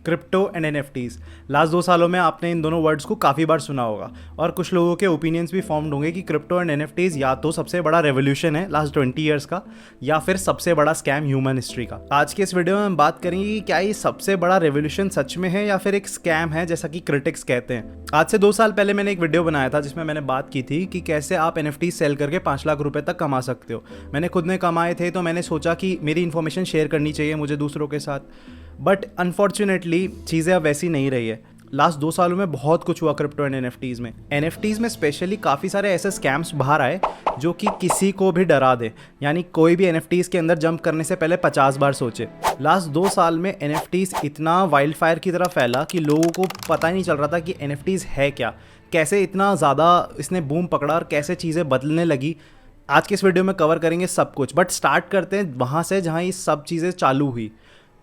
Crypto and NFTs. Last 2 सालों में आपने इन दोनों वर्ड्स को काफ़ी बार सुना होगा और कुछ लोगों के ओपिनियंस भी फॉर्म्ड होंगे कि क्रिप्टो एंड एनएफटीज या तो सबसे बड़ा रेवोल्यूशन है लास्ट 20 ईयर्स का या फिर सबसे बड़ा स्कैम ह्यूमन हिस्ट्री का। आज के इस वीडियो में हम बात करेंगे कि क्या ये सबसे बड़ा रेवोल्यूशन सच में है या फिर एक स्कैम है जैसा कि क्रिटिक्स कहते हैं। आज से 2 साल पहले मैंने एक वीडियो बनाया था जिसमें मैंने बात की थी कि कैसे आप एनएफटी सेल करके 5 लाख रुपए तक कमा सकते हो। मैंने खुद ने कमाए थे तो मैंने सोचा कि मेरी इन्फॉर्मेशन शेयर करनी चाहिए मुझे दूसरों के साथ, बट अनफॉर्चुनेटली चीज़ें अब वैसी नहीं रही है। लास्ट 2 सालों में बहुत कुछ हुआ क्रिप्टो एंड एनएफटीज़ में स्पेशली काफ़ी सारे ऐसे स्कैम्स बाहर आए जो कि किसी को भी डरा दे, यानी कोई भी एनएफटीज़ के अंदर जंप करने से पहले 50 बार सोचे। लास्ट 2 साल में एनएफटीज़ इतना वाइल्ड फायर की तरह फैला कि लोगों को पता ही नहीं चल रहा था कि एनएफटीज़ है क्या, कैसे इतना ज़्यादा इसने बूम पकड़ा और कैसे चीज़ें बदलने लगी। आज के इस वीडियो में कवर करेंगे सब कुछ, बट स्टार्ट करते हैं वहाँ से जहाँ ये सब चीज़ें चालू हुई।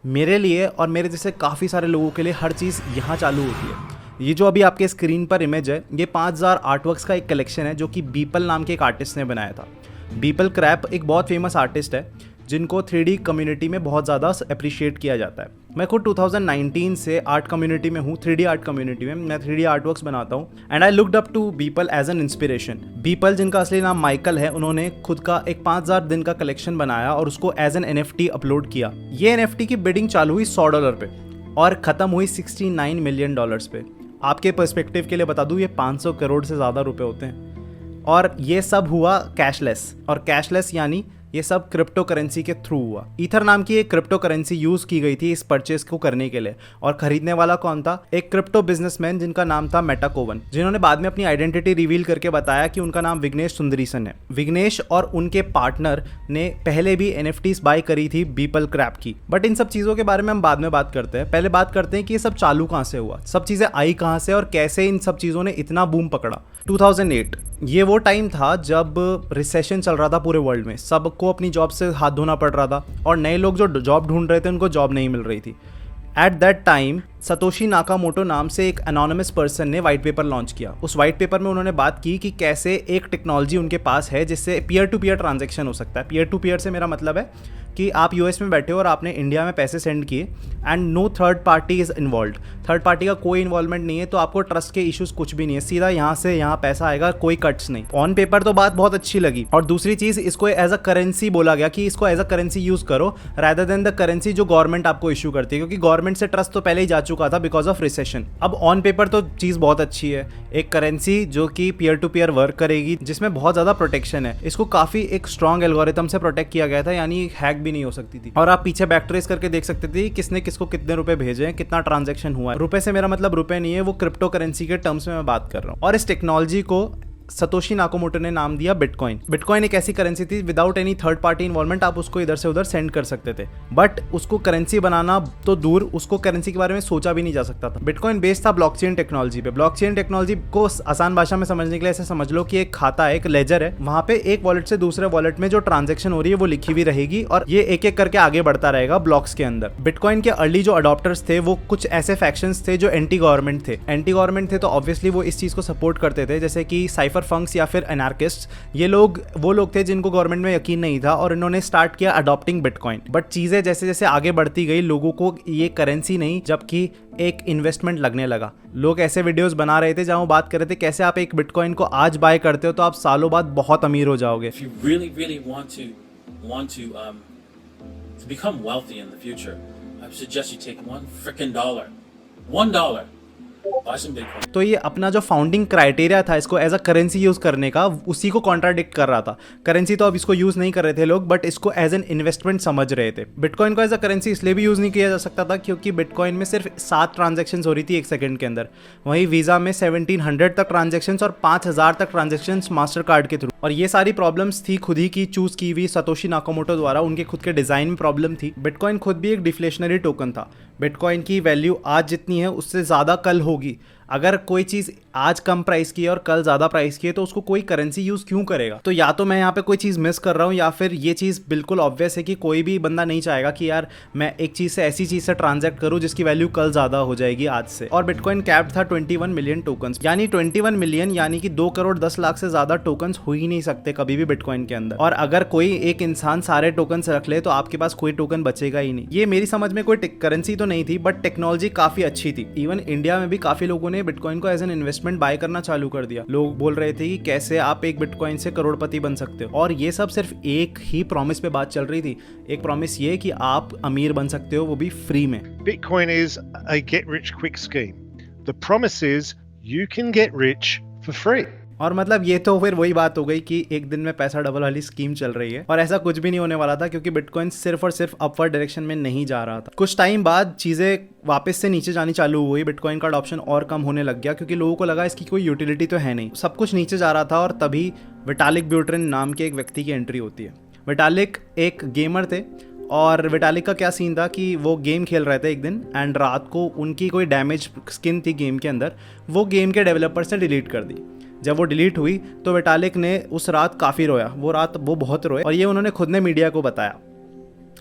मेरे लिए और मेरे जैसे काफ़ी सारे लोगों के लिए हर चीज़ यहाँ चालू होती है। ये जो अभी आपके स्क्रीन पर इमेज है ये 5000 आर्टवर्क्स का एक कलेक्शन है जो कि बीपल नाम के एक आर्टिस्ट ने बनाया था। बीपल क्रैप एक बहुत फेमस आर्टिस्ट है जिनको 3D कम्युनिटी में बहुत ज़्यादा अप्रिशिएट किया जाता है। मैं खुद 2019 से आर्ट कम्युनिटी में हूँ, 3D आर्ट कम्युनिटी में मैं 3D आर्टवर्क्स बनाता हूँ and I looked up to Beeple as an inspiration. Beeple जिनका असली नाम माइकल है, उन्होंने खुद का एक 5000 दिन का कलेक्शन बनाया और उसको एज एन NFT अपलोड किया। ये NFT की बिडिंग चालू हुई $100 पे और ख़त्म हुई $69 मिलियन पे। आपके पर्सपेक्टिव के लिए बता दूँ ये 500 करोड़ से ज़्यादा रुपए होते हैं और ये सब हुआ कैशलेस, और कैशलेस यानी ये सब क्रिप्टो करेंसी के थ्रू हुआ। ईथर नाम की एक क्रिप्टो करेंसी यूज की गई थी इस परचेज को करने के लिए, और खरीदने वाला कौन था? एक क्रिप्टो बिजनेसमैन जिनका नाम था मेटाकोवन, जिन्होंने बाद में अपनी आइडेंटिटी रिवील करके बताया कि उनका नाम विघ्नेश सुंदरीसन है। विघ्नेश और उनके पार्टनर ने पहले भी एनएफटीज बाय करी थी बीपल क्रैप की, बट इन सब चीज़ों के बारे में हम बाद में बात करते हैं। पहले बात करते हैं कि ये सब चालू कहाँ से हुआ, सब चीज़ें आई कहाँ से और कैसे इन सब चीज़ों ने इतना बूम पकड़ा। 2008 ये वो टाइम था जब रिसेशन चल रहा था पूरे वर्ल्ड में, सबको अपनी जॉब से हाथ धोना पड़ रहा था और नए लोग जो जॉब ढूंढ रहे थे उनको जॉब नहीं मिल रही थी। At that time Satoshi Nakamoto नाम से एक एनोनिमस पर्सन ने वाइट पेपर लॉन्च किया। उस वाइट पेपर में उन्होंने बात की कि कैसे एक टेक्नोलॉजी उनके पास है जिससे पीयर टू पीयर ट्रांजैक्शन हो सकता है। पीयर टू पीयर से मेरा मतलब है कि आप यूएस में बैठे हो और आपने इंडिया में पैसे सेंड किए and no third party is involve, third party का कोई इन्वॉल्वमेंट नहीं है, तो आपको ट्रस्ट के इश्यूज कुछ भी नहीं है, सीधा यहाँ से यहाँ पैसा आएगा, कोई कट्स नहीं। ऑन पेपर तो बात बहुत अच्छी लगी, और दूसरी चीज़ इसको एज अ करेंसी बोला गया कि इसको एज अ करेंसी यूज़ करो रादर देन द करेंसी जो गवर्नमेंट आपको इशू करती है, क्योंकि गवर्नमेंट से ट्रस्ट तो पहले ही जा चुका था बिकॉज ऑफ रिसेशन। अब ऑन पेपर तो चीज़ बहुत अच्छी है, एक करेंसी जो कि पीयर टू पीयर वर्क करेगी जिसमें बहुत ज़्यादा प्रोटेक्शन है। इसको काफ़ी एक स्ट्रॉन्ग एल्गोरिथम से प्रोटेक्ट किया गया था, यानी हैक भी नहीं हो सकती थी, और आप पीछे बैक ट्रेस करके देख सकते थे किसने किसको कितने रुपए भेजे हैं, कितना ट्रांजैक्शन हुआ है। रुपए से मेरा मतलब रुपए नहीं है, वो क्रिप्टो करेंसी के टर्म्स में मैं बात कर रहा हूँ। और इस टेक्नोलॉजी को सतोशी नाकामोटो ने नाम दिया बिटकॉइन। बिटकॉइन एक ऐसी करेंसी थी without any third party involvement, आप उसको इधर से उधर सेंड कर सकते थे, बट उसको करेंसी बनाना तो दूर, उसको करेंसी के बारे में सोचा भी नहीं जा सकता था। बिटकॉइन बेस्ड था ब्लॉकचेन टेक्नोलॉजी पे। ब्लॉकचेन टेक्नोलॉजी को आसान भाषा में समझने के लिए ऐसे समझ लो कि एक खाता है, एक लेजर है, वहां पे एक वॉलेट से दूसरे वॉलेट में जो ट्रांजेक्शन हो रही है वो लिखी हुई रहेगी और ये एक एक करके आगे बढ़ता रहेगा ब्लॉक्स के अंदर। बिटकॉइन के अर्ली जो अडॉप्टर्स थे वो कुछ ऐसे फैक्शंस थे जो एंटी गवर्नमेंट थे, तो ऑब्वियसली वो इस चीज को सपोर्ट करते थे, जैसे कि साइफर फंक्स या फिर एनार्किस्ट। ये लोग वो लोग थे जिनको गवर्नमेंट में यकीन नहीं था और इन्होंने स्टार्ट किया अडॉप्टिंग बिटकॉइन। बट चीजें जैसे जैसे आगे बढ़ती गई लोगों को ये करेंसी नहीं जबकि एक इन्वेस्टमेंट लगने लगा। लोग ऐसे वीडियोस बना रहे थे जहां वो बात कर रहे थे कैसे आप एक बिटकॉइन को आज बाय करते हो तो आप सालों बाद बहुत अमीर हो जाओगे। If you really want to become wealthy in the future, I suggest you take $1, buy some Bitcoin. तो ये अपना जो फाउंडिंग क्राइटेरिया था इसको एज अ करेंसी यूज करने का, उसी को कॉन्ट्राडिक्ट कर रहा था। करेंसी तो अब इसको यूज नहीं कर रहे थे लोग, बट इसको एज एन इन्वेस्टमेंट समझ रहे थे। बिटकॉइन को एज अ करेंसी इसलिए भी यूज नहीं किया जा सकता था क्योंकि बिटकॉइन में सिर्फ 7 ट्रांजेक्शन हो रही थी 1 सेकंड के अंदर, वहीं वीजा में 1700 तक ट्रांजेक्शन और 5000 तक ट्रांजेक्शन मास्टर कार्ड के थ्रू। और ये सारी प्रॉब्लम्स थी खुद ही की चूज की हुई सतोशी नाकामोटो द्वारा, उनके खुद के डिजाइन में प्रॉब्लम थी। बिटकॉइन खुद भी एक डिफ्लेशनरी टोकन था। बिटकॉइन की वैल्यू आज जितनी है उससे ज़्यादा कल होगी। अगर कोई चीज़ आज कम प्राइस की है और कल ज़्यादा प्राइस की है तो उसको कोई करेंसी यूज़ क्यों करेगा? तो या तो मैं यहाँ पे कोई चीज़ मिस कर रहा हूँ या फिर ये चीज़ बिल्कुल ऑब्वियस है कि कोई भी बंदा नहीं चाहेगा कि यार मैं एक चीज़ से ऐसी चीज़ से ट्रांजैक्ट करूँ जिसकी वैल्यू कल ज़्यादा हो जाएगी आज से। और बिटकॉइन कैप्ड था 21 मिलियन टोकन्स, यानी 21 मिलियन यानी कि 2 करोड़ 10 लाख से ज़्यादा टोकन्स हो ही नहीं सकते कभी भी बिटकॉइन के अंदर। और अगर कोई एक इंसान सारे टोकन्स रख ले तो आपके पास कोई टोकन बचेगा ही नहीं। ये मेरी समझ में कोई करेंसी तो नहीं थी बट टेक्नोलॉजी काफ़ी अच्छी थी। इवन इंडिया में भी काफ़ी लोगों ने बिटकॉइन को एज एन इन्वेस्टमेंट बाय करना चालू कर दिया। लोग बोल रहे थे कि कैसे आप एक बिटकॉइन से करोड़पति बन सकते हो, और ये सब सिर्फ एक ही प्रॉमिस पे बात चल रही थी। एक प्रॉमिस ये कि आप अमीर बन सकते हो, वो भी फ्री में। Bitcoin is a get rich quick scheme. The promise is you can get rich for free. और मतलब ये तो फिर वही बात हो गई कि एक दिन में पैसा डबल वाली स्कीम चल रही है, और ऐसा कुछ भी नहीं होने वाला था क्योंकि बिटकॉइन सिर्फ और सिर्फ अपवर्ड डायरेक्शन में नहीं जा रहा था। कुछ टाइम बाद चीज़ें वापस से नीचे जानी चालू हुई, बिटकॉइन का अडॉप्शन और कम होने लग गया क्योंकि लोगों को लगा इसकी कोई यूटिलिटी तो है नहीं, सब कुछ नीचे जा रहा था। और तभी विटालिक ब्यूटेरिन नाम के एक व्यक्ति की एंट्री होती है। विटालिक एक गेमर थे और विटालिक का क्या सीन था कि वो गेम खेल रहे थे एक दिन, एंड रात को उनकी कोई डैमेज स्किन थी गेम के अंदर, वो गेम के डेवलपर से डिलीट कर दी। जब वो डिलीट हुई तो विटालिक ने उस रात काफ़ी रोया, वो बहुत रोए, और ये उन्होंने खुद ने मीडिया को बताया।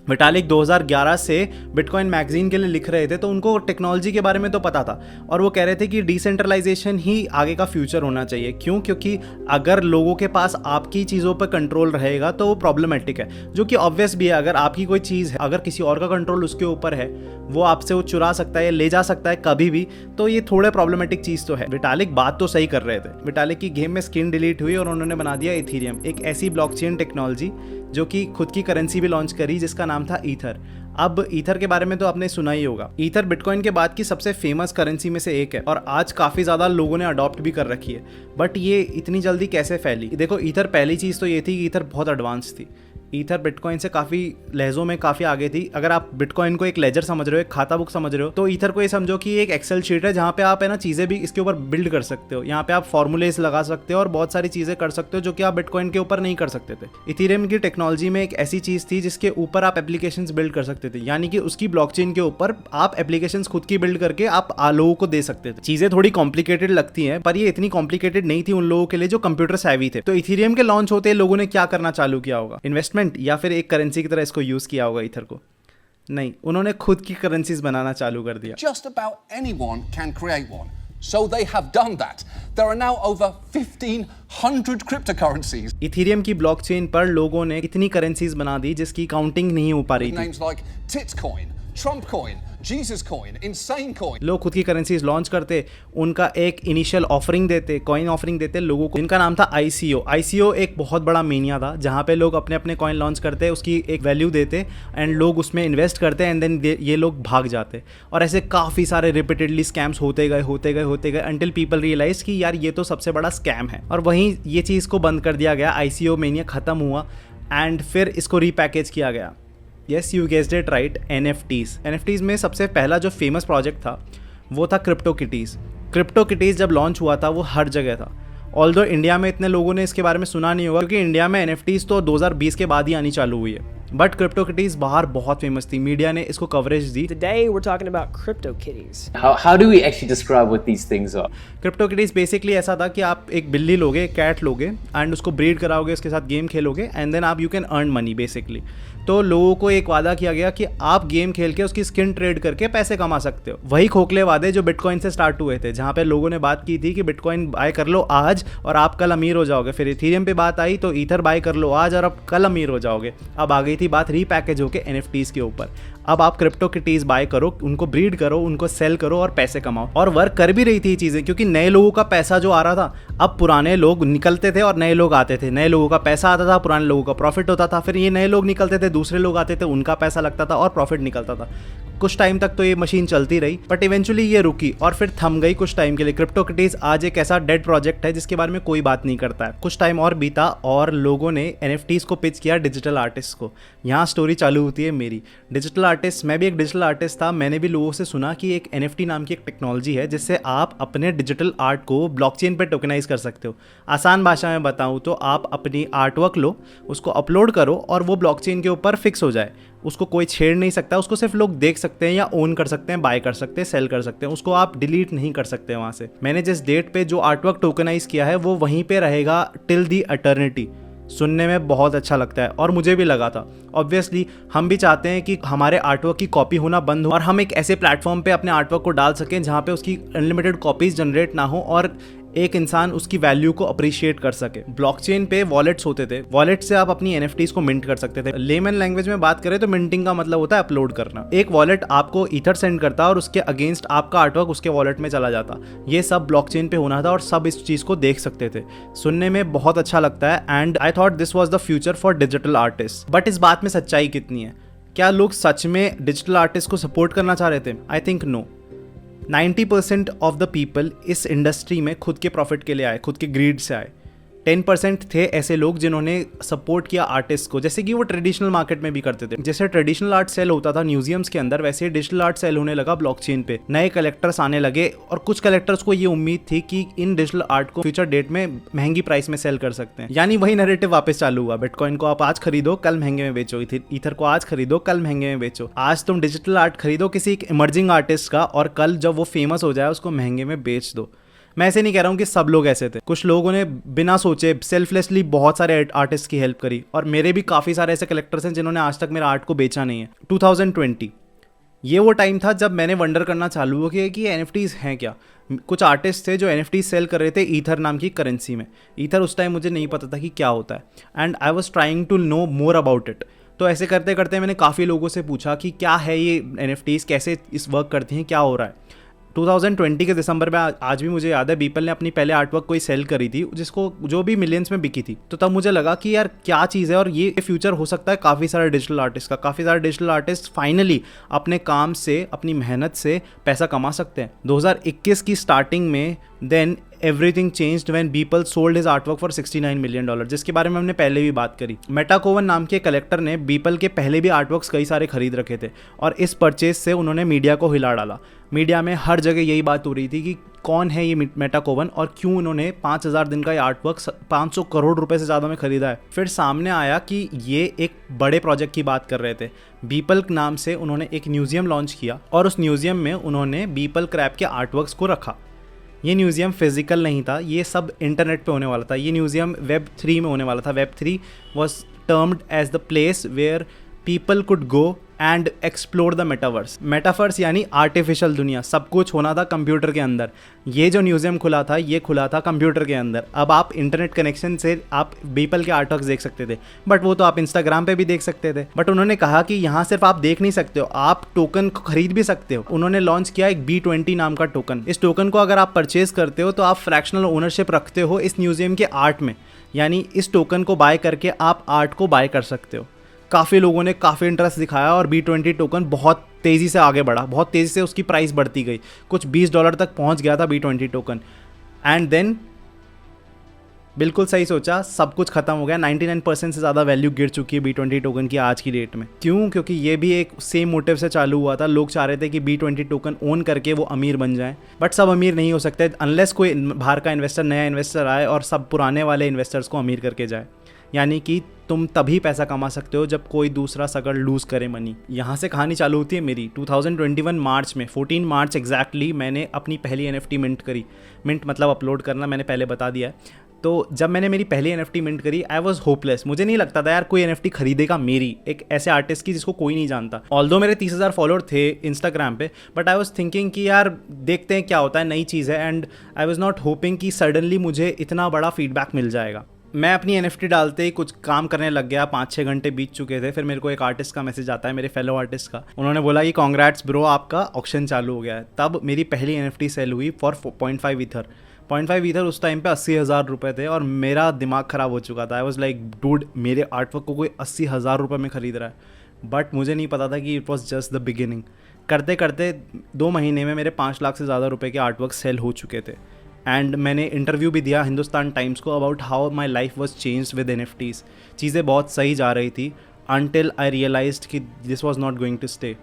विटालिक 2011 से बिटकॉइन मैगजीन के लिए लिख रहे थे, तो उनको टेक्नोलॉजी के बारे में तो पता था, और वो कह रहे थे कि डिसेंट्रलाइजेशन ही आगे का फ्यूचर होना चाहिए। क्यों? क्योंकि अगर लोगों के पास आपकी चीज़ों पर कंट्रोल रहेगा तो वो प्रॉब्लमेटिक है, जो कि ऑब्वियस भी है। अगर आपकी कोई चीज़ है, अगर किसी और का कंट्रोल उसके ऊपर है, वो आपसे वो चुरा सकता है, ले जा सकता है कभी भी, तो ये थोड़े प्रॉब्लमेटिक चीज़ तो है। विटालिक बात तो सही कर रहे थे। विटालिक की गेम में स्किन डिलीट हुई और उन्होंने बना दिया इथीरियम, एक ऐसी ब्लॉकचेन टेक्नोलॉजी जो कि खुद की करेंसी भी लॉन्च करी जिसका नाम था ईथर। अब ईथर के बारे में तो आपने सुना ही होगा। ईथर बिटकॉइन के बाद की सबसे फेमस करेंसी में से एक है और आज काफ़ी ज़्यादा लोगों ने अडॉप्ट भी कर रखी है। बट ये इतनी जल्दी कैसे फैली? देखो, ईथर पहली चीज़ तो ये थी कि ईथर बहुत एडवांस थी। ईथर बिटकॉइन से काफ़ी लहजों में काफ़ी आगे थी। अगर आप बिटकॉइन को एक लेजर समझ रहे हो, एक खाता बुक समझ रहे हो, तो ईथर को ये समझो कि एक एक्सेल शीट है जहाँ पे आप है ना चीज़ें भी इसके ऊपर बिल्ड कर सकते हो। यहाँ पे आप फॉर्मूलेस लगा सकते हो और बहुत सारी चीज़ें कर सकते हो जो कि आप बिटकॉइन के ऊपर नहीं कर सकते थे। इथेरियम की टेक्नोलॉजी में एक ऐसी चीज़ थी जिसके ऊपर आप एप्लीकेशंस बिल्ड कर सकते थे, यानी कि उसकी ब्लॉकचेन के ऊपर आप एप्लीकेशंस खुद की बिल्ड करके आप लोगों को दे सकते थे। चीज़ें थोड़ी कॉम्प्लिकेटेड लगती हैं, पर ये इतनी कॉम्प्लिकेटेड नहीं थी उन लोगों के लिए जो कंप्यूटर सैवी थे। तो इथेरियम के लॉन्च होते लोगों ने क्या करना चालू किया होगा? इन्वेस्टमेंट या फिर एक करेंसी की तरह इसको यूज किया होगा ईथर को? नहीं, उन्होंने खुद की करेंसीज बनाना चालू कर दिया। Just about anyone can create one. So they have done that. There are now over 1,500 cryptocurrencies. Ethereum की ब्लॉकचेन पर लोगों ने इतनी करेंसीज बना दी जिसकी काउंटिंग नहीं हो पा रही थी। Names like Titcoin, Trumpcoin, Jesus Coin, Insane Coin. लोग खुद की करेंसीज लॉन्च करते, उनका एक इनिशियल ऑफरिंग देते, कॉइन ऑफरिंग देते लोगों को, इनका नाम था ICO। ICO एक बहुत बड़ा मेनिया था जहाँ पे लोग अपने अपने कॉइन लॉन्च करते, उसकी एक वैल्यू देते एंड लोग उसमें इन्वेस्ट करते एंड देन ये लोग भाग जाते। और ऐसे काफ़ी सारे रिपीटेडली स्कैम्स होते गए अंटिल पीपल रियलाइज कि यार ये तो सबसे बड़ा स्कैम है। और वहीं ये चीज़ को बंद कर दिया गया, ICO मेनिया ख़त्म हुआ एंड फिर इसको रीपैकेज किया गया। Yes, you guessed it right, NFTs में सबसे पहला जो फेमस प्रोजेक्ट था वो था क्रिप्टोकिटीज़। क्रिप्टोकिटीज़ जब लॉन्च हुआ था वो हर जगह था। ऑल्दो इंडिया में इतने लोगों ने इसके बारे में सुना नहीं होगा क्योंकि इंडिया में NFTs तो 2020 के बाद ही आनी चालू हुई है, बट क्रिप्टोकिटीज़ बाहर बहुत फेमस थी, मीडिया ने इसको coverage the. Today we're talking about CryptoKitties. How do we actually describe what these things are? CryptoKitties basically ऐसा था कि आप एक बिल्ली लोगे, कैट लोगे एंड उसको ब्रीड कराओगे, उसके साथ गेम खेलोगे एंड देन आप you can earn money basically. तो लोगों को एक वादा किया गया कि आप गेम खेल के उसकी स्किन ट्रेड करके पैसे कमा सकते हो। वही खोखले वादे जो बिटकॉइन से स्टार्ट हुए थे, जहाँ पे लोगों ने बात की थी कि बिटकॉइन बाय कर लो आज और आप कल अमीर हो जाओगे। फिर इथेरियम पे बात आई तो ईथर बाय कर लो आज और अब कल अमीर हो जाओगे। अब आ गई थी बात रीपैकेज होके NFTs के ऊपर। अब आप क्रिप्टोकिटीज़ बाय करो, उनको ब्रीड करो, उनको सेल करो और पैसे कमाओ। और वर्क कर भी रही थी चीज़ें क्योंकि नए लोगों का पैसा जो आ रहा था, अब पुराने लोग निकलते थे और नए लोग आते थे। नए लोगों का पैसा आता था, पुराने लोगों का प्रॉफिट होता था, फिर ये नए लोग निकलते थे, दूसरे लोग आते थे, उनका पैसा लगता था और प्रॉफिट निकलता था। कुछ टाइम तक तो ये मशीन चलती रही बट इवेंचुअली ये रुकी और फिर थम गई कुछ टाइम के लिए। क्रिप्टोकिटीज़ आज एक ऐसा डेड प्रोजेक्ट है जिसके बारे में कोई बात नहीं करता है। कुछ टाइम और बीता और लोगों ने NFTs को पिच किया डिजिटल आर्टिस्ट को। यहाँ स्टोरी चालू होती है मेरी। डिजिटल आर्टिस्ट, मैं भी एक डिजिटल आर्टिस्ट था। मैंने भी लोगों से सुना कि एक NFT नाम की एक टेक्नोलॉजी है जिससे आप अपने डिजिटल आर्ट को ब्लॉकचेन पर टोकनाइज कर सकते हो। आसान भाषा में बताऊँ तो आप अपनी आर्टवर्क लो, उसको अपलोड करो और वो ब्लॉकचेन के ऊपर फिक्स हो जाए। उसको कोई छेड़ नहीं सकता, उसको सिर्फ लोग देख सकते हैं या ओन कर सकते हैं, बाय कर सकते हैं, सेल कर सकते हैं, उसको आप डिलीट नहीं कर सकते वहाँ से। मैंने जिस डेट पे जो आर्टवर्क टोकनाइज किया है वो वहीं पे रहेगा टिल दी एटर्निटी। सुनने में बहुत अच्छा लगता है और मुझे भी लगा था। ऑब्वियसली हम भी चाहते हैं कि हमारे आर्टवर्क की कॉपी होना बंद हो और हम एक ऐसे प्लेटफॉर्म पे अपने आर्टवर्क को डाल सकें जहाँ पे उसकी अनलिमिटेड कॉपीज जनरेट ना हो और एक इंसान उसकी वैल्यू को अप्रिशिएट कर सके। ब्लॉकचेन पे वॉलेट्स होते थे, वॉलेट से आप अपनी एनएफटीज को मिंट कर सकते थे। लेमन लैंग्वेज में बात करें तो मिंटिंग का मतलब होता है अपलोड करना। एक वॉलेट आपको ईथर सेंड करता और उसके अगेंस्ट आपका आर्टवर्क उसके वॉलेट में चला जाता। ये सब ब्लॉकचेन पे होना था और सब इस चीज़ को देख सकते थे। सुनने में बहुत अच्छा लगता है and I thought this was the future for digital artist. But इस बात में सच्चाई कितनी है? क्या लोग सच में डिजिटल आर्टिस्ट को सपोर्ट करना चाह रहे थे? I think no. 90% of the people इस इंडस्ट्री में खुद के प्रॉफिट के लिए आए, खुद के ग्रीड से आए। 10% थे ऐसे लोग जिन्होंने सपोर्ट किया आर्टिस्ट को, जैसे कि वो ट्रेडिशनल मार्केट में भी करते थे। जैसे ट्रेडिशनल आर्ट सेल होता था म्यूजियम्स के अंदर, वैसे डिजिटल आर्ट सेल होने लगा ब्लॉकचेन पे। नए कलेक्टर्स आने लगे और कुछ कलेक्टर्स को ये उम्मीद थी कि इन डिजिटल आर्ट को फ्यूचर डेट में महंगी प्राइस में सेल कर सकते हैं। यानी वही नैरेटिव वापस चालू हुआ, बिटकॉइन को आप आज खरीदो कल महंगे में बेचो, ईथर को आज खरीदो कल महंगे में बेचो। आज तुम डिजिटल आर्ट खरीदो किसी एक इमर्जिंग आर्टिस्ट का और कल जब वो फेमस हो जाए उसको महंगे में बेच दो। मैं ऐसे नहीं कह रहा हूँ कि सब लोग ऐसे थे, कुछ लोगों ने बिना सोचे सेल्फलेसली बहुत सारे आर्टिस्ट की हेल्प करी और मेरे भी काफ़ी सारे ऐसे कलेक्टर्स हैं जिन्होंने आज तक मेरा आर्ट को बेचा नहीं है। 2020 ये वो टाइम था जब मैंने वंडर करना चालू किया कि एनएफटीज हैं क्या। कुछ आर्टिस्ट थे जो एनएफटी सेल कर रहे थे ईथर नाम की करेंसी में। ईथर उस टाइम मुझे नहीं पता था कि क्या होता है and I was trying to know more about it. तो ऐसे करते करते मैंने काफ़ी लोगों से पूछा कि क्या है ये एनएफटीज, कैसे इस वर्क करती हैं, क्या हो रहा है। 2020 के दिसंबर में आज भी मुझे याद है बीपल ने अपनी पहले आर्टवर्क कोई सेल करी थी जिसको जो भी मिलियंस में बिकी थी। तो तब मुझे लगा कि यार क्या चीज़ है और ये फ्यूचर हो सकता है काफ़ी सारे डिजिटल आर्टिस्ट का। काफ़ी सारे डिजिटल आर्टिस्ट फाइनली अपने काम से, अपनी मेहनत से पैसा कमा सकते हैं। 2021 की स्टार्टिंग में then everything changed when Beeple sold his artwork for $69 million, जिसके बारे में हमने पहले भी बात करी। मेटाकोवन नाम के कलेक्टर ने बीपल के पहले भी आर्टवर्क्स कई सारे खरीद रखे थे और इस परचेज से उन्होंने मीडिया को हिला डाला। मीडिया में हर जगह यही बात हो रही थी कि कौन है ये मेटाकोवन और क्यों उन्होंने 5000 दिन का ये आर्टवर्क 500 करोड़ रुपए से ज़्यादा में खरीदा है। फिर सामने आया कि ये एक बड़े प्रोजेक्ट की बात कर रहे थे। बीपल नाम से उन्होंने एक म्यूजियम लॉन्च किया और उस म्यूजियम में उन्होंने बीपल क्रैब के आर्टवर्क्स को रखा। ये म्यूज़ियम फिजिकल नहीं था, ये सब इंटरनेट पे होने वाला था। ये म्यूज़ियम वेब 3 में होने वाला था। Web 3 was termed as the place where people could go and explore the metaverse यानी आर्टिफिशियल दुनिया। सब कुछ होना था कंप्यूटर के अंदर। ये जो म्यूजियम खुला था ये खुला था कंप्यूटर के अंदर। अब आप इंटरनेट कनेक्शन से आप बीपल के आर्टवर्क्स देख सकते थे, बट वो तो आप इंस्टाग्राम पे भी देख सकते थे। बट उन्होंने कहा कि यहाँ सिर्फ आप देख नहीं सकते हो, आप टोकन को खरीद भी सकते हो। उन्होंने लॉन्च किया एक B20 नाम का टोकन। इस टोकन को अगर आप परचेज करते हो तो आप फ्रैक्शनल ओनरशिप रखते हो इस म्यूजियम के आर्ट में, यानी इस टोकन को बाय करके आप आर्ट को बाय कर सकते हो। काफ़ी लोगों ने काफ़ी इंटरेस्ट दिखाया और B20 टोकन बहुत तेज़ी से आगे बढ़ा, बहुत तेज़ी से उसकी प्राइस बढ़ती गई। कुछ $20 तक पहुंच गया था B20 टोकन एंड देन बिल्कुल सही सोचा, सब कुछ खत्म हो गया। 99% से ज़्यादा वैल्यू गिर चुकी है B20 टोकन की आज की डेट में। क्यों? क्योंकि ये भी एक सेम मोटिव से चालू हुआ था। लोग चाह रहे थे कि B20 टोकन ओन करके वो अमीर बन जाएं, बट सब अमीर नहीं हो सकते अनलेस कोई बाहर का इन्वेस्टर, नया इन्वेस्टर आए और सब पुराने वाले इन्वेस्टर्स को अमीर करके जाए। यानी कि तुम तभी पैसा कमा सकते हो जब कोई दूसरा सगड़ लूज़ करे मनी। यहाँ से कहानी चालू होती है मेरी। 2021 मार्च में 14 मार्च एग्जैक्टली मैंने अपनी पहली NFT मिंट करी। मिंट मतलब अपलोड करना, मैंने पहले बता दिया है। तो जब मैंने मेरी पहली NFT मिंट करी आई वॉज होपलेस। मुझे नहीं लगता था यार कोई NFT खरीदेगा मेरी, एक ऐसे आर्टिस्ट की जिसको कोई नहीं जानता। ऑल्दो मेरे 30,000 फॉलोअर थे इंस्टाग्राम पे, बट आई वॉज थिंकिंग कि यार देखते हैं क्या होता है, नई चीज़ है। And I was not hopping कि सडनली मुझे इतना बड़ा फीडबैक मिल जाएगा। मैं अपनी NFT डालते ही कुछ काम करने लग गया। 5-6 घंटे बीत चुके थे। फिर मेरे को एक आर्टिस्ट का मैसेज आता है, मेरे फेलो आर्टिस्ट का। उन्होंने बोला कि कॉन्ग्रेट्स ब्रो, आपका ऑक्शन चालू हो गया है। तब मेरी पहली NFT सेल हुई फॉर 0.5 ईथर। 0.5 ईथर उस टाइम पे 80,000 रुपये थे और मेरा दिमाग ख़राब हो चुका था। आई वॉज लाइक डूड, मेरे आर्टवर्क को कोई 80,000 रुपये में ख़रीद रहा है। बट मुझे नहीं पता था कि it was just the beginning. करते करते 2 महीने में मेरे 5 लाख से ज़्यादा रुपये के आर्टवर्क सेल हो चुके थे। एंड मैंने इंटरव्यू भी दिया हिंदुस्तान टाइम्स को about how my life was changed with NFTs। चीज़ें बहुत सही जा रही थी अनटिल आई रियलाइज्ड कि this was not going to stay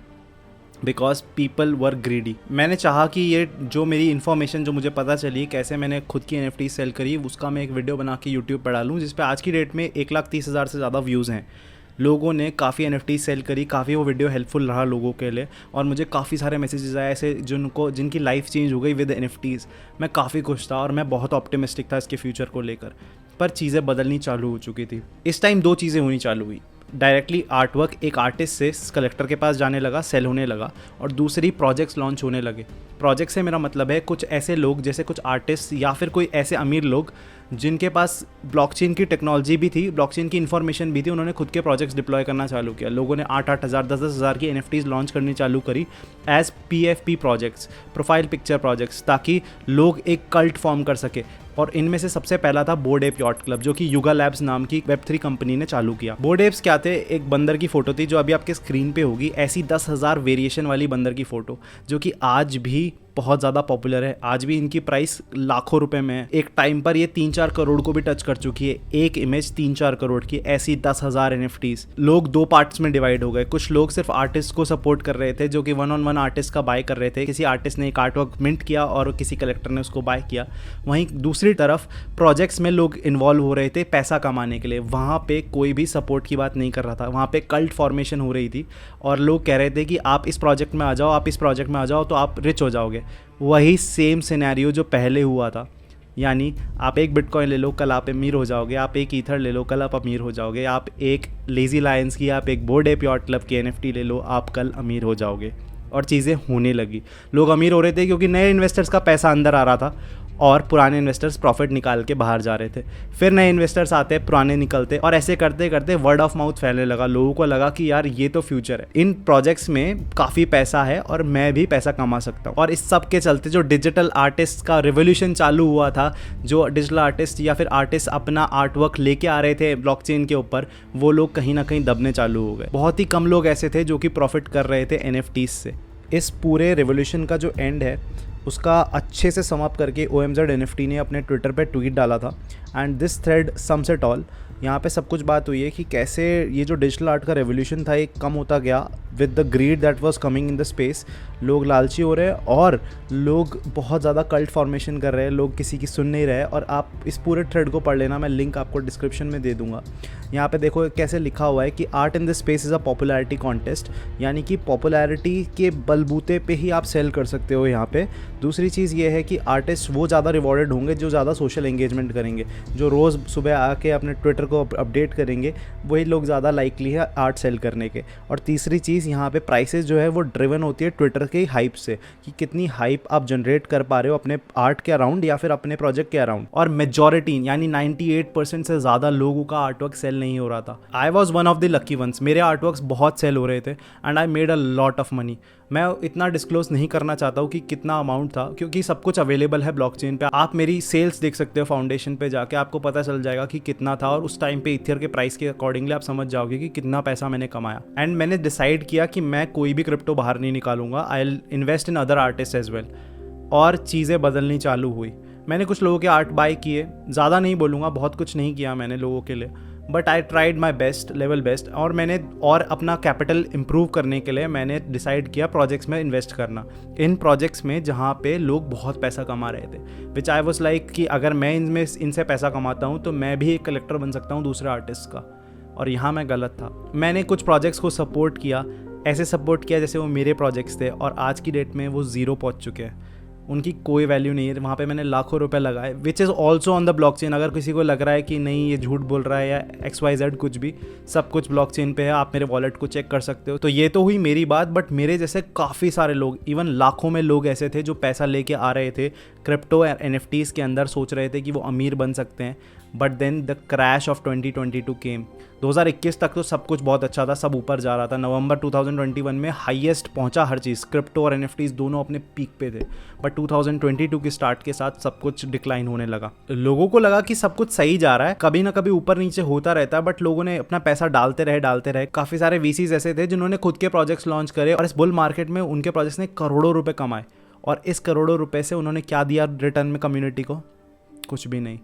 because people were greedy. मैंने चाहा कि ये जो मेरी इन्फॉर्मेशन जो मुझे पता चली कैसे मैंने खुद की NFT सेल करी, उसका मैं एक वीडियो बना के यूट्यूब पर डालूँ, जिस पे आज की डेट में 1,30,000 से ज़्यादा व्यूज़ हैं। लोगों ने काफ़ी NFT सेल करी, काफ़ी वो वीडियो हेल्पफुल रहा लोगों के लिए, और मुझे काफ़ी सारे मैसेजेस आए ऐसे जिनकी लाइफ चेंज हो गई विद NFTs। मैं काफ़ी खुश था और मैं बहुत ऑप्टिमिस्टिक था इसके फ्यूचर को लेकर, पर चीज़ें बदलनी चालू हो चुकी थी। इस टाइम दो चीज़ें होनी चालू हुई। डायरेक्टली आर्टवर्क एक आर्टिस्ट से कलेक्टर के पास जाने लगा, सेल होने लगा, और दूसरी प्रोजेक्ट्स लॉन्च होने लगे। प्रोजेक्ट से मेरा मतलब है कुछ ऐसे लोग, जैसे कुछ आर्टिस्ट या फिर कोई ऐसे अमीर लोग जिनके पास ब्लॉकचेन की टेक्नोलॉजी भी थी, ब्लॉकचेन की इन्फॉर्मेशन भी थी, उन्होंने खुद के प्रोजेक्ट्स डिप्लॉय करना चालू किया। लोगों ने 8-8 हज़ार 10-10 हज़ार की NFTs लॉन्च करनी चालू करी as PFP projects, profile picture projects, ताकि लोग एक कल्ट फॉर्म कर सके। और इनमें से सबसे पहला था बोर्ड एप यॉट क्लब, जो कि युगा लैब्स नाम की Web3 कंपनी ने चालू किया। बोर्ड एप्स क्या थे? एक बंदर की फ़ोटो थी जो अभी आपके स्क्रीन पे होगी, ऐसी 10,000 वेरिएशन वाली बंदर की फ़ोटो, जो कि आज भी बहुत ज़्यादा पॉपुलर है। आज भी इनकी प्राइस लाखों रुपए में है। एक टाइम पर ये 3-4 करोड़ को भी टच कर चुकी है, एक इमेज 3-4 करोड़ की। ऐसी 10,000 NFTs। लोग दो पार्ट्स में डिवाइड हो गए। कुछ लोग सिर्फ आर्टिस्ट को सपोर्ट कर रहे थे, जो कि 1-on-1 आर्टिस्ट का बाय कर रहे थे। किसी आर्टिस्ट ने एक आर्टवर्क मिंट किया और किसी कलेक्टर ने उसको बाय किया। वहीं दूसरी तरफ प्रोजेक्ट्स में लोग इन्वॉल्व हो रहे थे पैसा कमाने के लिए। वहाँ पे कोई भी सपोर्ट की बात नहीं कर रहा था। वहाँ पे कल्ट फॉर्मेशन हो रही थी और लोग कह रहे थे कि आप इस प्रोजेक्ट में आ जाओ, आप इस प्रोजेक्ट में आ जाओ तो आप रिच हो जाओगे। वही सेम सिनेरियो जो पहले हुआ था, यानी आप एक बिटकॉइन ले लो, कल आप अमीर हो जाओगे। आप एक ईथर ले लो, कल आप अमीर हो जाओगे। आप एक लेजी लायंस की, आप एक बोर्ड एप यॉट क्लब की NFT ले लो, आप कल अमीर हो जाओगे। और चीज़ें होने लगी। लोग अमीर हो रहे थे क्योंकि नए इन्वेस्टर्स का पैसा अंदर आ रहा था और पुराने इन्वेस्टर्स प्रॉफिट निकाल के बाहर जा रहे थे। फिर नए इन्वेस्टर्स आते, पुराने निकलते, और ऐसे करते करते वर्ड ऑफ माउथ फैलने लगा। लोगों को लगा कि यार ये तो फ्यूचर है, इन प्रोजेक्ट्स में काफ़ी पैसा है और मैं भी पैसा कमा सकता हूँ। और इस सब के चलते जो डिजिटल आर्टिस्ट का रिवोल्यूशन चालू हुआ था, जो डिजिटल आर्टिस्ट या फिर आर्टिस्ट अपना आर्ट वर्क लेके आ रहे थे ब्लॉकचेन के ऊपर, वो लोग कहीं ना कहीं दबने चालू हो गए। बहुत ही कम लोग ऐसे थे जो कि प्रॉफिट कर रहे थे NFTs से। इस पूरे रिवोल्यूशन का जो एंड है उसका अच्छे से समाप्त करके OMZ NFT ने अपने ट्विटर पे ट्वीट डाला था, and this thread sums it all. यहाँ पे सब कुछ बात हुई है कि कैसे ये जो डिजिटल आर्ट का रेवोल्यूशन था ये कम होता गया with the greed that was coming in the space. लोग लालची हो रहे हैं और लोग बहुत ज़्यादा कल्ट फॉर्मेशन कर रहे हैं, लोग किसी की सुन नहीं रहे। और आप इस पूरे थ्रेड को पढ़ लेना, मैं लिंक आपको डिस्क्रिप्शन में दे दूंगा। यहाँ पे देखो कैसे लिखा हुआ है कि art in this space is a popularity contest, यानी कि पॉपुलैरिटी के बलबूते पे ही आप सेल कर सकते हो यहाँ पे। दूसरी चीज़ ये है कि आर्टिस्ट वो ज़्यादा रिवॉर्डेड होंगे जो ज़्यादा सोशल एंगेजमेंट करेंगे, जो रोज़ सुबह आके अपने ट्विटर को अपडेट करेंगे, वही लोग ज़्यादा लाइकली है आर्ट सेल करने के। और तीसरी चीज़, यहाँ पे प्राइसेस जो है वो ड्रिवन होती है ट्विटर के हाइप से, कि कितनी हाइप आप जनरेट कर पा रहे हो अपने आर्ट के अराउंड या फिर अपने प्रोजेक्ट के अराउंड। और मेजॉरिटी यानी 98% से ज़्यादा लोगों का आर्टवर्क सेल नहीं हो रहा था। I was one of the lucky ones. मेरे आर्टवर्क्स बहुत सेल हो रहे थे and I made a lot of money. मैं इतना डिस्क्लोज नहीं करना चाहता हूँ कि कितना अमाउंट था, क्योंकि सब कुछ अवेलेबल है ब्लॉकचेन पे। आप मेरी सेल्स देख सकते हो फाउंडेशन पे जाके, आपको पता चल जाएगा कि कितना था, और उस टाइम पे इथियर के प्राइस के अकॉर्डिंगली आप समझ जाओगे कि कितना पैसा मैंने कमाया। एंड मैंने डिसाइड किया कि मैं कोई भी क्रिप्टो बाहर नहीं निकालूंगा, I will invest in other artist as well. और चीज़ें बदलनी चालू हुई। मैंने कुछ लोगों के आर्ट बाय किए, ज़्यादा नहीं बोलूँगा, बहुत कुछ नहीं किया मैंने लोगों के लिए, but I tried my best, level best. और मैंने और अपना कैपिटल इम्प्रूव करने के लिए मैंने डिसाइड किया प्रोजेक्ट्स में इन्वेस्ट करना, इन प्रोजेक्ट्स में जहाँ पे लोग बहुत पैसा कमा रहे थे। विच आई वॉज लाइक कि अगर मैं इनसे पैसा कमाता हूँ तो मैं भी एक कलेक्टर बन सकता हूँ दूसरे आर्टिस्ट का। और यहाँ मैं गलत था। मैंने कुछ प्रोजेक्ट्स को सपोर्ट किया, ऐसे सपोर्ट किया जैसे वो मेरे प्रोजेक्ट्स थे, और आज की डेट में वो 0 पहुँच चुके हैं। उनकी कोई वैल्यू नहीं है। वहाँ पे मैंने लाखों रुपए लगाए, which is also on the blockchain. अगर किसी को लग रहा है कि नहीं ये झूठ बोल रहा है या XYZ कुछ भी, सब कुछ ब्लॉकचेन पे है, आप मेरे वॉलेट को चेक कर सकते हो। तो ये तो हुई मेरी बात, बट मेरे जैसे काफ़ी सारे लोग, इवन लाखों में लोग ऐसे थे जो पैसा लेके आ रहे थे क्रिप्टो और NFTs के अंदर, सोच रहे थे कि वो अमीर बन सकते हैं। But then the crash of 2022 came. 2021 तक तो सब कुछ बहुत अच्छा था, सब ऊपर जा रहा था। नवंबर 2021 में हाईएस्ट पहुंचा हर चीज़, क्रिप्टो और NFTs दोनों अपने पीक पे थे। बट 2022 के स्टार्ट के साथ सब कुछ डिक्लाइन होने लगा। लोगों को लगा कि सब कुछ सही जा रहा है, कभी ना कभी ऊपर नीचे होता रहता है, बट लोगों ने अपना पैसा डालते रहे। काफ़ी सारे VCs ऐसे थे जिन्होंने खुद के प्रोजेक्ट्स लॉन्च करे, और इस बुल मार्केट में उनके प्रोजेक्ट्स ने करोड़ों रुपये कमाए। और इस करोड़ों रुपये से उन्होंने क्या दिया रिटर्न में कम्युनिटी को? कुछ भी नहीं।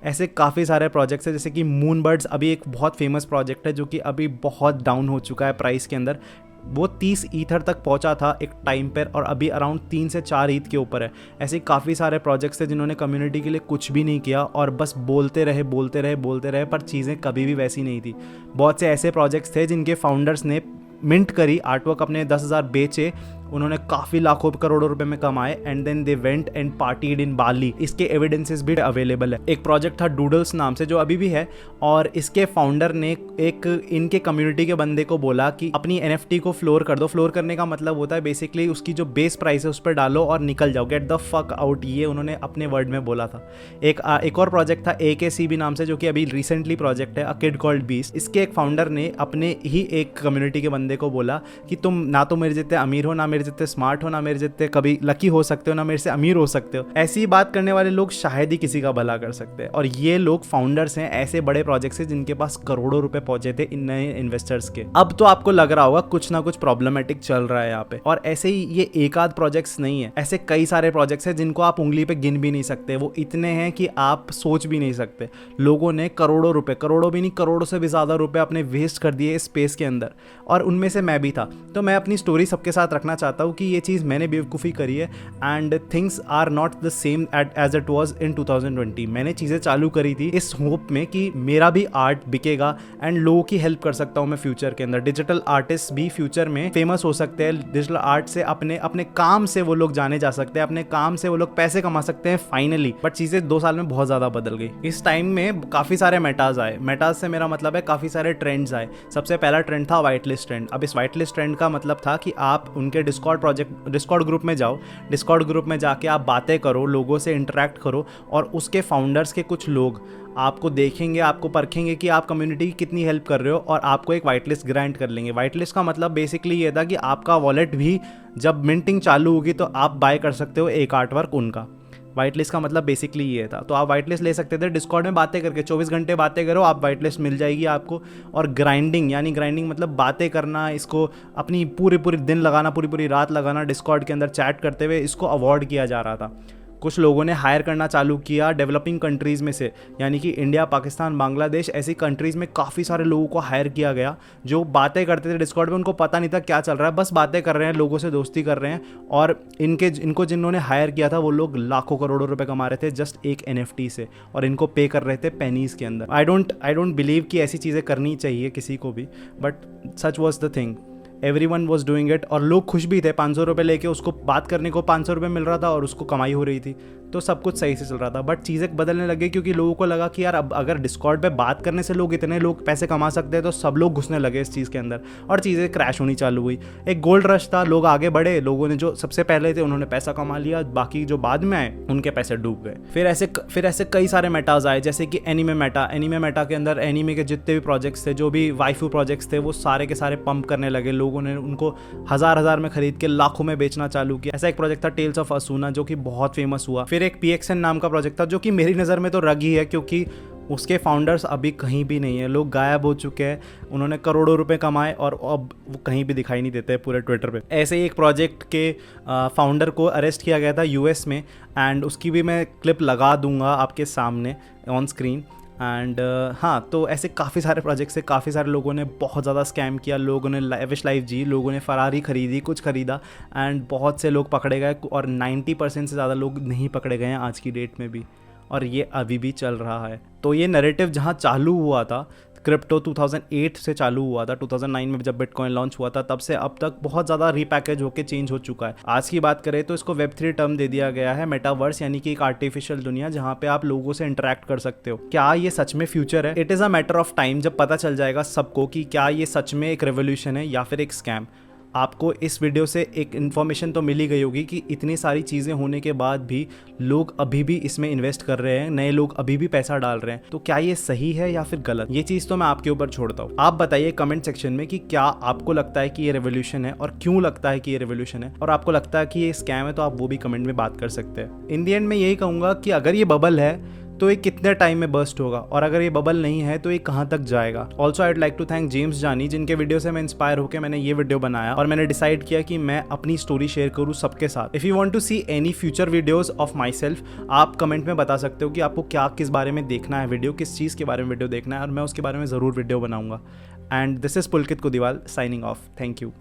ऐसे काफ़ी सारे प्रोजेक्ट्स हैं, जैसे कि मून बर्ड्स अभी एक बहुत फेमस प्रोजेक्ट है जो कि अभी बहुत डाउन हो चुका है प्राइस के अंदर। वो 30 ईथर तक पहुंचा था एक टाइम पर और अभी अराउंड 3 से 4 ईथ के ऊपर है। ऐसे काफ़ी सारे प्रोजेक्ट्स थे जिन्होंने कम्युनिटी के लिए कुछ भी नहीं किया और बस बोलते रहे पर चीज़ें कभी भी वैसी नहीं थी। बहुत से ऐसे प्रोजेक्ट्स थे जिनके फाउंडर्स ने मिंट करी, आर्टवर्क अपने 10,000 बेचे, उन्होंने काफ़ी लाखों करोड़ों रुपए में कमाए and then they went and partied in Bali. इसके एविडेंसेस भी अवेलेबल है। एक प्रोजेक्ट था डूडल्स नाम से जो अभी भी है और इसके फाउंडर ने एक इनके कम्युनिटी के बंदे को बोला कि अपनी NFT को फ्लोर कर दो। फ्लोर करने का मतलब होता है बेसिकली उसकी जो बेस प्राइस है उस पर डालो और निकल जाओ, गेट द फक आउट, ये उन्होंने अपने वर्ड में बोला था। एक और प्रोजेक्ट था AKCB नाम से जो कि अभी रिसेंटली प्रोजेक्ट है, अ किड कॉल्ड बीस्ट। इसके एक फाउंडर ने अपने ही एक कम्युनिटी के बंदे को बोला कि तुम ना तो मेरे जितने अमीर हो, ना मेरे जितने स्मार्ट हो, ना मेरे जितने कभी लकी हो सकते हो, ना मेरे से अमीर हो सकते हो। ऐसी बात करने वाले लोग शायद ही किसी का भला कर सकते हैं। और ये लोग फाउंडर्स हैं ऐसे बड़े प्रोजेक्ट से जिनके पास करोड़ों रुपए पहुंचे थे इन नए इन्वेस्टर्स के। अब तो आपको लग रहा होगा कुछ ना कुछ प्रॉब्लमेटिक चल रहा है यहाँ पे, और ऐसे ही ये एक आध प्रोजेक्ट्स नहीं है, ऐसे कई सारे प्रोजेक्ट्स हैं जिनको आप उंगली पे गिन भी नहीं सकते। वो इतने हैं कि आप सोच भी नहीं सकते। लोगों ने करोड़ों रुपए, करोड़ों भी नहीं करोड़ों से भी ज्यादा रुपए अपने वेस्ट कर दिए इस स्पेस के अंदर, और उनमें से मैं भी था। तो मैं अपनी स्टोरी सबके साथ रखना चाहता हूँ कि ये चीज़ मैंने बेवकूफ़ी करी है and things are not the same as it was in 2020। मैंने चीज़ें चालू करी थी इस होप में कि मेरा भी आर्ट बिकेगा एंड लोगों की हेल्प कर सकता हूँ मैं फ्यूचर के अंदर। डिजिटल आर्टिस्ट भी फ्यूचर में फेमस हो सकते हैं, डिजिटल आर्ट से अपने काम से वो लोग जाने जा सकते हैं, अपने काम से वो लोग पैसे कमा सकते हैं फाइनली। बट चीज़ें 2 साल में बहुत ज़्यादा बदल गई। इस टाइम में काफ़ी सारे मेटाज आए। मेटाज से मेरा मतलब है काफ़ी सारे ट्रेंड्स आए। सबसे पहला ट्रेंड था वाइट लिस्ट ट्रेंड। अब इस वाइट लिस्ट ट्रेंड का मतलब था कि आप उनके डिस्कॉर्ड ग्रुप में जाओ, डिस्कॉर्ड ग्रुप में जाके आप बातें करो, लोगों से इंटरेक्ट करो, और उसके फाउंडर्स के कुछ लोग आपको देखेंगे, आपको परखेंगे कि आप कम्युनिटी की कितनी हेल्प कर रहे हो और आपको एक वाइट लिस्ट ग्रांट कर लेंगे। वाइट लिस्ट का मतलब बेसिकली ये था कि आपका वॉलेट भी जब मिंटिंग चालू होगी तो आप बाय कर सकते हो एक आर्टवर्क उनका। वाइट लिस्ट का मतलब बेसिकली ये था। तो आप वाइट लिस्ट ले सकते थे डिस्कॉर्ड में बातें करके, 24 घंटे बातें करो, आप वाइट लिस्ट मिल जाएगी आपको। और ग्राइंडिंग, यानी ग्राइंडिंग मतलब बातें करना, इसको अपनी पूरे दिन लगाना, पूरी रात लगाना डिस्कॉर्ड के अंदर चैट करते हुए, इसको अवॉर्ड किया जा रहा था। कुछ लोगों ने हायर करना चालू किया डेवलपिंग कंट्रीज़ में से, यानी कि इंडिया, पाकिस्तान, बांग्लादेश, ऐसी कंट्रीज़ में काफ़ी सारे लोगों को हायर किया गया जो बातें करते थे डिस्कॉर्ड में। उनको पता नहीं था क्या चल रहा है, बस बातें कर रहे हैं, लोगों से दोस्ती कर रहे हैं, और इनको जिन्होंने हायर किया था वो लोग लाखों करोड़ों रुपए कमा रहे थे जस्ट एक NFT से, और इनको पे कर रहे थे पेनीज़ के अंदर। आई डोंट बिलीव कि ऐसी चीज़ें करनी चाहिए किसी को भी, but such was the thing. Everyone was doing it, और लोग खुश भी थे। 500 रुपये लेके उसको बात करने को 500 रुपये मिल रहा था और उसको कमाई हो रही थी, तो सब कुछ सही से चल रहा था। बट चीज़ें बदलने लगी क्योंकि लोगों को लगा कि यार अब अगर डिस्कॉर्ड पे बात करने से इतने लोग पैसे कमा सकते हैं तो सब लोग घुसने लगे इस चीज़ के अंदर, और चीज़ें क्रैश होनी चालू हुई। एक गोल्ड रश था, लोग आगे बढ़े, लोगों ने जो सबसे पहले थे उन्होंने पैसा कमा लिया, बाकी जो बाद में आए उनके पैसे डूब गए। फिर ऐसे कई सारे मेटाज आए, जैसे कि एनीमे मेटा के अंदर एनीमे के जितने भी प्रोजेक्ट्स थे, जो भी वाइफू प्रोजेक्ट्स थे, वो सारे के सारे पंप करने लगे। लोगों ने उनको हजार में खरीद के लाखों में बेचना चालू किया। ऐसा एक प्रोजेक्ट था टेल्स ऑफ असूना जो कि बहुत फेमस हुआ। फिर एक PXN नाम का प्रोजेक्ट था जो कि मेरी नज़र में तो रग ही है, क्योंकि उसके फाउंडर्स अभी कहीं भी नहीं है, लोग गायब हो चुके हैं। उन्होंने करोड़ों रुपए कमाए और अब वो कहीं भी दिखाई नहीं देते पूरे ट्विटर पे। ऐसे ही एक प्रोजेक्ट के फाउंडर को अरेस्ट किया गया था US में, एंड उसकी भी मैं क्लिप लगा दूंगा आपके सामने ऑन स्क्रीन। एंड हाँ, तो ऐसे काफ़ी सारे प्रोजेक्ट से काफ़ी सारे लोगों ने बहुत ज़्यादा स्कैम किया। लोगों ने लैविश लाइफ जी, लोगों ने फरारी खरीदी, कुछ खरीदा, एंड बहुत से लोग पकड़े गए, और 90% से ज़्यादा लोग नहीं पकड़े गए हैं आज की डेट में भी, और ये अभी भी चल रहा है। तो ये नैरेटिव जहाँ चालू हुआ था, क्रिप्टो 2008 से चालू हुआ था, 2009 में जब बिटकॉइन लॉन्च हुआ था, तब से अब तक बहुत ज़्यादा रीपैकेज होकर चेंज हो चुका है। आज की बात करें तो इसको Web3 टर्म दे दिया गया है, मेटावर्स, यानी कि एक आर्टिफिशियल दुनिया जहाँ पे आप लोगों से इंटरेक्ट कर सकते हो। क्या ये सच में फ्यूचर है? It is a matter of time जब पता चल जाएगा सबको कि क्या ये सच में एक रेवोल्यूशन है या फिर एक स्कैम। आपको इस वीडियो से एक इन्फॉर्मेशन तो मिली गई होगी कि इतनी सारी चीज़ें होने के बाद भी लोग अभी भी इसमें इन्वेस्ट कर रहे हैं, नए लोग अभी भी पैसा डाल रहे हैं। तो क्या ये सही है या फिर गलत, ये चीज़ तो मैं आपके ऊपर छोड़ता हूँ। आप बताइए कमेंट सेक्शन में कि क्या आपको लगता है कि ये रेवोल्यूशन है और क्यों लगता है कि ये रेवोल्यूशन है, और आपको लगता है कि ये स्कैम है तो आप वो भी कमेंट में बात कर सकते हैं। इन दी एंड में यही कहूँगा कि अगर ये बबल है तो ये कितने टाइम में बर्स्ट होगा, और अगर ये बबल नहीं है तो ये कहाँ तक जाएगा। Also I would like to thank James Jani, जिनके वीडियो से मैं इंस्पायर होकर मैंने ये वीडियो बनाया, और मैंने डिसाइड किया कि मैं अपनी स्टोरी शेयर करूँ सबके साथ। If you want to see any future videos of myself, आप कमेंट में बता सकते हो कि आपको क्या किस बारे में देखना है वीडियो, किस चीज़ के बारे में वीडियो देखना है, और मैं उसके बारे में ज़रूर वीडियो बनाऊंगा। And this is Pulkit Kudiwal signing off. Thank you.